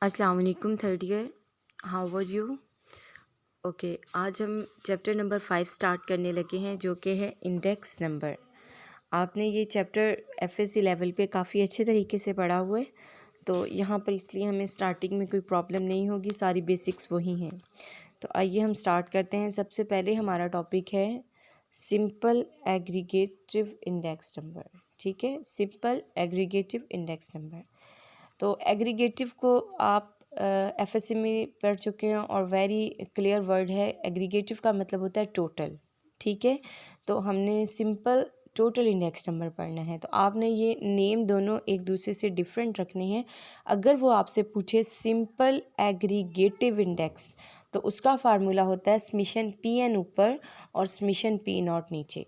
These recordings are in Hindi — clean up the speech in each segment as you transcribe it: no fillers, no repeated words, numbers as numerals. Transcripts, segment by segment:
अस्सलाम वालेकुम third year, how are you? Okay, आज हम चैप्टर नंबर 5 स्टार्ट करने लगे हैं जो कि है इंडेक्स नंबर। आपने ये चैप्टर एफएससी लेवल पे काफ़ी अच्छे तरीके से पढ़ा हुआ है, तो यहाँ पर इसलिए हमें स्टार्टिंग में कोई प्रॉब्लम नहीं होगी, सारी बेसिक्स वही हैं। तो आइए हम स्टार्ट करते हैं। सबसे पहले हमारा टॉपिक है सिंपल एग्रीगेटिव इंडेक्स नंबर। ठीक है, सिंपल एग्रीगेटिव इंडेक्स नंबर। तो एग्रीगेटिव को आप एफएससी में पढ़ चुके हैं और वेरी क्लियर वर्ड है। एग्रीगेटिव का मतलब होता है टोटल। ठीक है, तो हमने सिंपल टोटल इंडेक्स नंबर पढ़ना है। तो आपने ये नेम दोनों एक दूसरे से डिफरेंट रखने हैं। अगर वो आपसे पूछे सिंपल एग्रीगेटिव इंडेक्स, तो उसका फार्मूला होता है समेशन पी एन ऊपर और समेशन पी नॉट नीचे।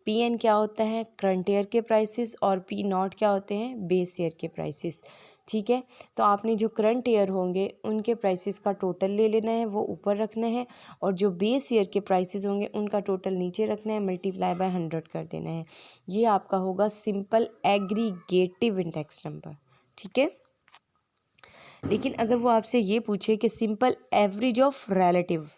पी एन क्या होता है? करंट ईयर के प्राइसेस, और पी नॉट क्या होते हैं? बेस ईयर के प्राइसेस। ठीक है, तो आपने जो करंट ईयर होंगे उनके प्राइसेस का टोटल ले लेना है, वो ऊपर रखना है, और जो बेस ईयर के प्राइसेस होंगे उनका टोटल नीचे रखना है, मल्टीप्लाई बाय 100 कर देना है। ये आपका होगा सिंपल एग्रीगेटिव इंडेक्स नंबर। ठीक है, लेकिन अगर वो आपसे ये पूछे कि सिंपल एवरेज ऑफ रिलेटिव,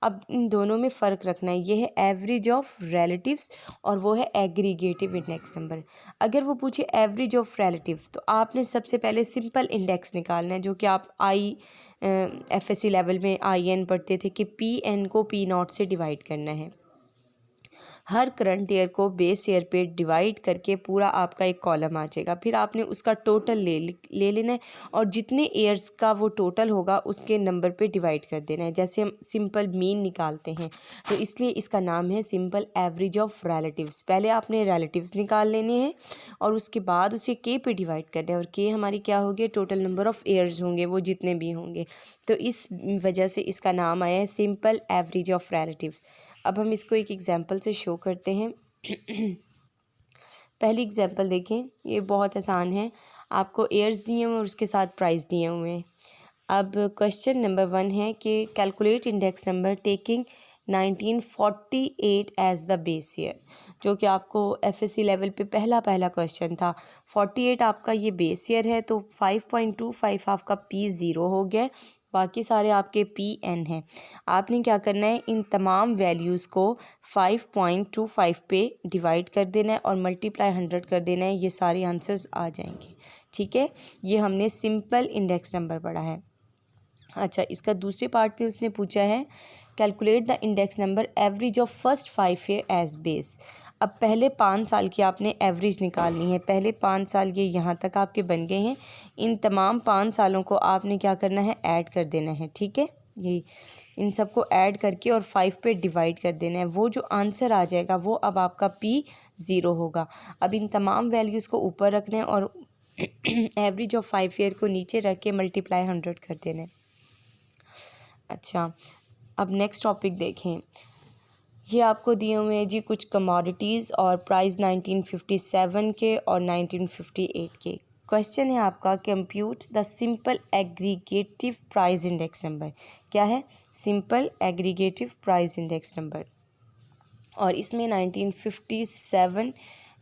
अब इन दोनों में फ़र्क रखना है। ये है एवरेज ऑफ रिलेटिव्स और वो है एग्रीगेटिव इंडेक्स नंबर। अगर वो पूछे एवरेज ऑफ रिलेटिव, तो आपने सबसे पहले सिंपल इंडेक्स निकालना है, जो कि आप एफएससी लेवल में आई एन पढ़ते थे कि पी एन को पी नॉट से डिवाइड करना है। हर करंट ईयर को बेस ईयर पे डिवाइड करके पूरा आपका एक कॉलम आ जाएगा। फिर आपने उसका टोटल ले लेना है, और जितने ईयर्स का वो टोटल होगा उसके नंबर पे डिवाइड कर देना है। जैसे हम सिंपल मीन निकालते हैं, तो इसलिए इसका नाम है सिंपल एवरेज ऑफ रिलेटिव्स। पहले आपने रिलेटिव्स निकाल लेने हैं और उसके बाद उसे के पे डिवाइड करना है, और के हमारी क्या होगी? टोटल नंबर ऑफ़ ईयर्स होंगे, वो जितने भी होंगे। तो इस वजह से इसका नाम आया है सिंपल एवरेज ऑफ रिलेटिव्स। अब हम इसको एक एग्जांपल से शो करते हैं। पहली एग्जांपल देखें, ये बहुत आसान है। आपको ईयर्स दिए हुए हैं और उसके साथ प्राइस दिए हुए हैं। अब क्वेश्चन नंबर 1 है कि calculate index number taking 1948 as the base year, जो कि आपको एफएससी लेवल पे पहला क्वेश्चन था। 48 आपका ये बेस ईयर है, तो 5.25 आपका पी ज़ीरो हो गया, बाकी सारे आपके पी एन हैं। आपने क्या करना है? इन तमाम वैल्यूज़ को 5.25 पे डिवाइड कर देना है और मल्टीप्लाई 100 कर देना है। ये सारे आंसर्स आ जाएंगे। ठीक है, ये हमने सिंपल इंडेक्स नंबर पढ़ा है। अच्छा, इसका दूसरे पार्ट पे उसने पूछा है calculate the index number average of first 5 year as base. अब पहले 5 साल की आपने एवरेज निकालनी है। पहले 5 साल ये यहाँ तक आपके बन गए हैं। इन तमाम 5 सालों को आपने क्या करना है? ऐड कर देना है। ठीक है, यही इन सबको ऐड करके और 5 पे डिवाइड कर देना है। वो जो आंसर आ जाएगा वो अब आपका पी ज़ीरो होगा। अब इन तमाम वैल्यूज़ को ऊपर रखना है और एवरेज ऑफ 5 ईयर को नीचे रख के मल्टीप्लाई 100 कर देना है। अच्छा, अब नेक्स्ट टॉपिक देखें। ये आपको दिए हुए हैं जी कुछ कमोडिटीज़ और प्राइस 1957 के और 1958 के। क्वेश्चन है आपका compute the simple aggregative price index number. क्या है? Simple aggregative price index number, और इसमें 1957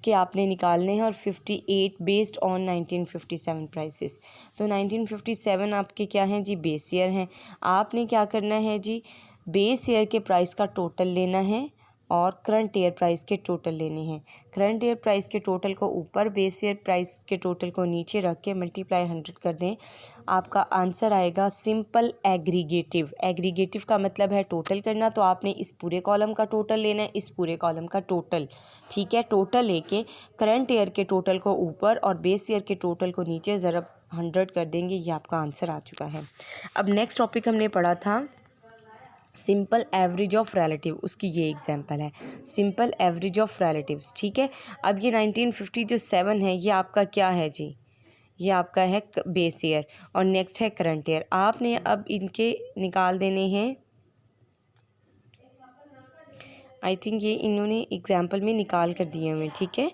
के आपने निकालने हैं और 58 बेस्ड ऑन 1957 प्राइसेस। तो 1957 आपके क्या हैं जी? बेस ईयर हैं। आपने क्या करना है जी? बेस ईयर के प्राइस का टोटल लेना है और करंट ईयर प्राइस के टोटल लेने हैं। करंट ईयर प्राइस के टोटल को ऊपर, बेस ईयर प्राइस के टोटल को नीचे रख के मल्टीप्लाई 100 कर दें। आपका आंसर आएगा सिंपल एग्रीगेटिव। एग्रीगेटिव का मतलब है टोटल करना, तो आपने इस पूरे कॉलम का टोटल लेना है, इस पूरे कॉलम का टोटल। ठीक है, टोटल लेके करंट ईयर के टोटल को ऊपर और बेस ईयर के टोटल को नीचे ज़रा 100 कर देंगे। ये आपका आंसर आ चुका है। अब नेक्स्ट टॉपिक हमने पढ़ा था सिंपल एवरेज ऑफ रिलेटिव, उसकी ये एग्जांपल है सिंपल एवरेज ऑफ रिलेटिव्स। ठीक है, अब ये 1957 है, ये आपका क्या है जी? ये आपका है बेस ईयर, और नेक्स्ट है करंट ईयर। आपने अब इनके निकाल देने हैं। आई थिंक ये इन्होंने एग्जांपल में निकाल कर दिए हुए। ठीक है,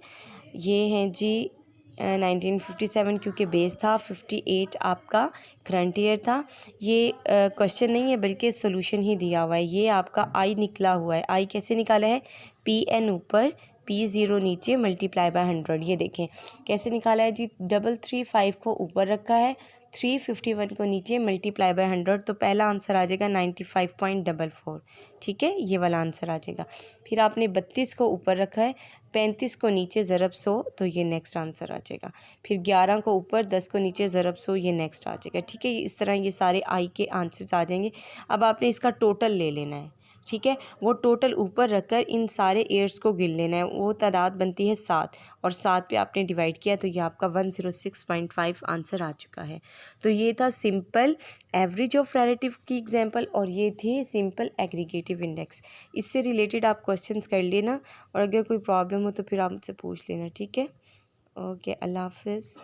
ये हैं जी 1957 क्योंकि बेस था, 58 आपका करंट ईयर था। ये क्वेश्चन नहीं है बल्कि सोल्यूशन ही दिया हुआ है। ये आपका आई निकला हुआ है। आई कैसे निकाला है? पी एन ऊपर, पी ज़ीरो नीचे, मल्टीप्लाई बाय 100। ये देखें कैसे निकाला है जी? 335 को ऊपर रखा है, 351 को नीचे मल्टीप्लाई बाय 100 तो पहला आंसर आ जाएगा 95.44। ठीक है, ये वाला आंसर आ जाएगा। फिर आपने 32 को ऊपर रखा है, 35 को नीचे ज़रब 100 तो ये नेक्स्ट आंसर आ जाएगा। फिर 11 को ऊपर, 10 को नीचे ज़रब 100 ये नेक्स्ट आ जाएगा। ठीक है, इस तरह ये सारे आई के आंसर्स आ जाएंगे। अब आपने इसका टोटल ले लेना है। ठीक है, वो टोटल ऊपर रखकर इन सारे एयर्स को गिन लेना है। वो तादाद बनती है 7 और 7 पे आपने डिवाइड किया तो ये आपका 106.5 आंसर आ चुका है। तो ये था सिंपल एवरेज ऑफ रिलेटिव की एग्जांपल और ये थी सिंपल एग्रीगेटिव इंडेक्स। इससे रिलेटेड आप क्वेश्चंस कर लेना और अगर कोई प्रॉब्लम हो तो फिर आप मुझसे पूछ लेना। ठीक है, ओके, अल्लाह हाफिज़।